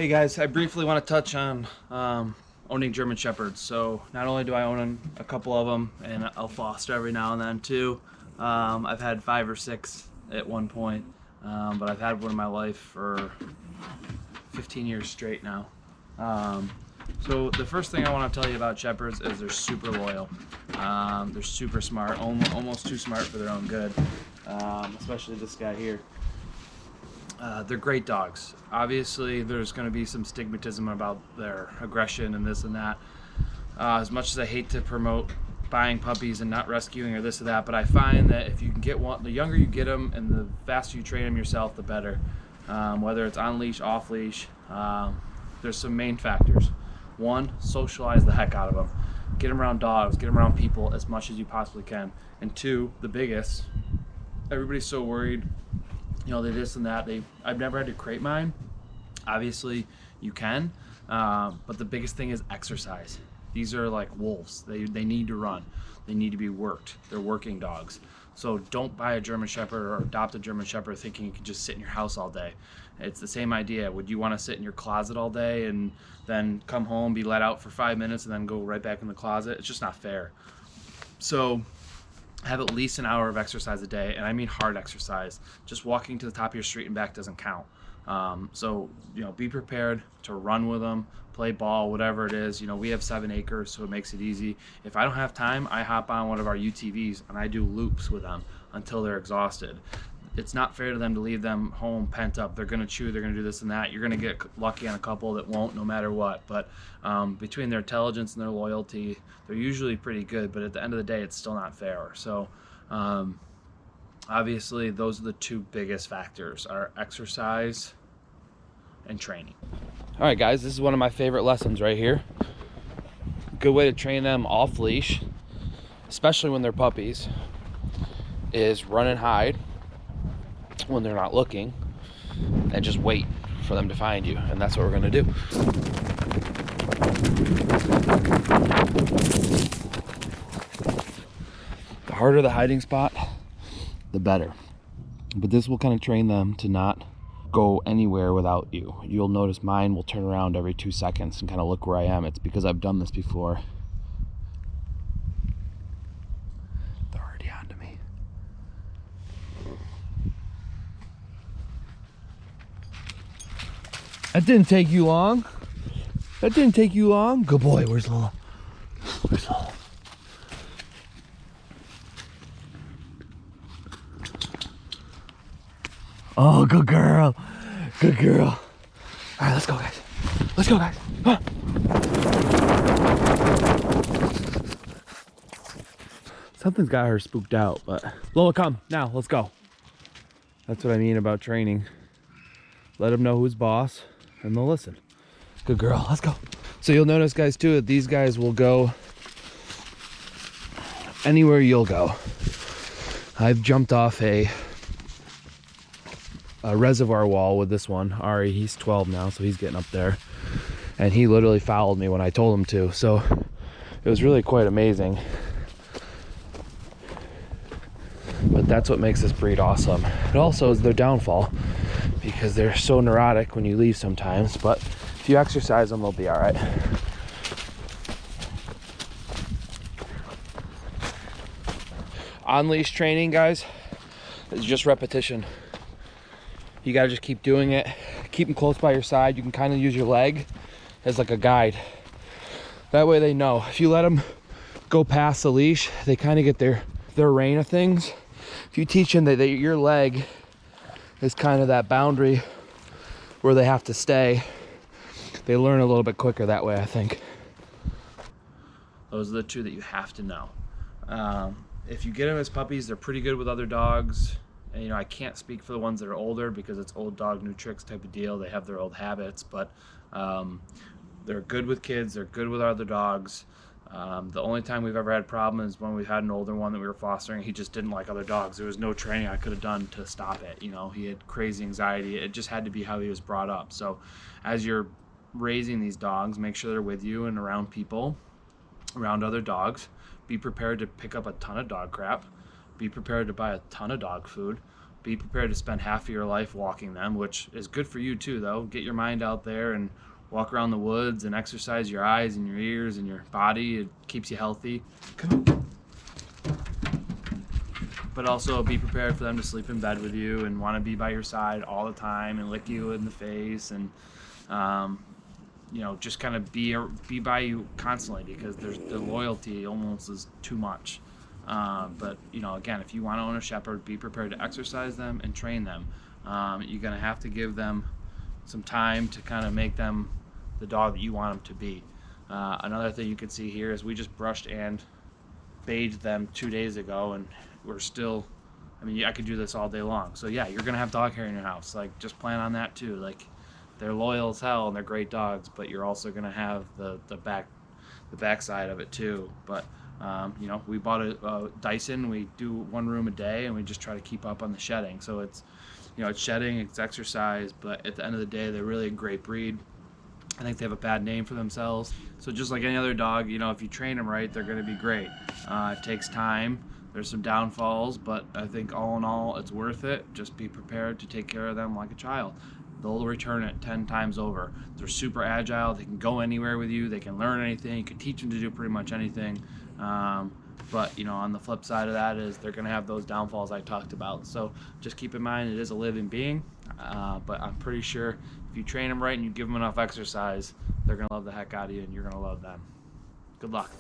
Hey guys, I briefly want to touch on owning German Shepherds. So not only do I own a couple of them, and I'll foster every now and then too. I've had 5 or 6 at one point, but I've had one in my life for 15 years straight now. So the first thing I want to tell you about Shepherds is they're super loyal. They're super smart, almost too smart for their own good, especially this guy here. They're great dogs. Obviously, there's going to be some stigmatism about their aggression and this and that. As much as I hate to promote buying puppies and not rescuing or this or that, but I find that if you can get one, the younger you get them and the faster you train them yourself, the better. Whether it's on leash, off leash, there's some main factors. One, socialize the heck out of them. Get them around dogs, get them around people as much as you possibly can. And two, the biggest, everybody's so worried, you know, they this and that. I've never had to crate mine. Obviously, you can, but the biggest thing is exercise. These are like wolves. They need to run. They need to be worked. They're working dogs. So don't buy a German Shepherd or adopt a German Shepherd thinking you can just sit in your house all day. It's the same idea. Would you want to sit in your closet all day and then come home, be let out for 5 minutes, and then go right back in the closet? It's just not fair. So have at least an hour of exercise a day, and I mean hard exercise. Just walking to the top of your street and back doesn't count. So, you know, be prepared to run with them, play ball, whatever it is. You know, we have 7 acres, so it makes it easy. If I don't have time, I hop on one of our UTVs and I do loops with them until they're exhausted. It's not fair to them to leave them home pent up. They're going to chew, they're going to do this and that. You're going to get lucky on a couple that won't, no matter what. But between their intelligence and their loyalty, they're usually pretty good. But at the end of the day, it's still not fair. So obviously, those are the 2 biggest factors, are exercise and training. All right, guys, this is one of my favorite lessons right here. Good way to train them off leash, especially when they're puppies, is run and hide when they're not looking and just wait for them to find you. And that's what we're going to do. The harder the hiding spot, the better. But this will kind of train them to not go anywhere without you. You'll notice mine will turn around every 2 seconds and kind of look where I am. It's because I've done this before. They're already onto me. That didn't take you long. That didn't take you long. Good boy. Where's Lola? Where's Lola? Oh, good girl. Good girl. All right, let's go, guys. Let's go, guys. Come on. Something's got her spooked out, but Lola, come. Now, let's go. That's what I mean about training. Let them know who's boss, and they'll listen. Good girl. Let's go. So you'll notice, guys, too, that these guys will go anywhere you'll go. I've jumped off a reservoir wall with this one. Ari, he's 12 now, so he's getting up there. And he literally followed me when I told him to. So it was really quite amazing. But that's what makes this breed awesome. It also is their downfall, because they're so neurotic when you leave sometimes. But if you exercise them, they'll be all right. On-leash training, guys, is just repetition. You gotta just keep doing it. Keep them close by your side. You can kind of use your leg as like a guide. That way they know. If you let them go past the leash, they kind of get their reign of things. If you teach them that your leg is kind of that boundary where they have to stay, they learn a little bit quicker that way, I think. Those are the 2 that you have to know. If you get them as puppies, they're pretty good with other dogs. And, you know, I can't speak for the ones that are older because it's old dog, new tricks type of deal. They have their old habits, but they're good with kids. They're good with other dogs. The only time we've ever had a problem is when we had an older one that we were fostering. He just didn't like other dogs. There was no training I could have done to stop it. You know, he had crazy anxiety. It just had to be how he was brought up. So as you're raising these dogs, make sure they're with you and around people, around other dogs. Be prepared to pick up a ton of dog crap. Be prepared to buy a ton of dog food. be prepared to spend half of your life walking them, which is good for you too, though. Get your mind out there and walk around the woods and exercise your eyes and your ears and your body. It keeps you healthy. But also be prepared for them to sleep in bed with you and want to be by your side all the time and lick you in the face and just kind of be by you constantly, because the loyalty almost is too much. But again, if you want to own a shepherd, be prepared to exercise them and train them. You're going to have to give them some time to kind of make them the dog that you want them to be. Another thing you can see here is we just brushed and bathed them 2 days ago, and we're still, I could do this all day long. So yeah, you're going to have dog hair in your house. Like, just plan on that too. Like, they're loyal as hell and they're great dogs, but you're also going to have the backside of it too. But we bought a Dyson. We do 1 room a day, and we just try to keep up on the shedding. So it's shedding, it's exercise, but at the end of the day, they're really a great breed. I think they have a bad name for themselves. So just like any other dog, if you train them right, they're going to be great. It takes time. There's some downfalls, but I think all in all, it's worth it. Just be prepared to take care of them like a child. They'll return it 10 times over. They're super agile. They can go anywhere with you. They can learn anything. You can teach them to do pretty much anything. But on the flip side of that is they're going to have those downfalls I talked about. So just keep in mind, it is a living being. But I'm pretty sure if you train them right and you give them enough exercise, they're going to love the heck out of you, and you're going to love them. Good luck.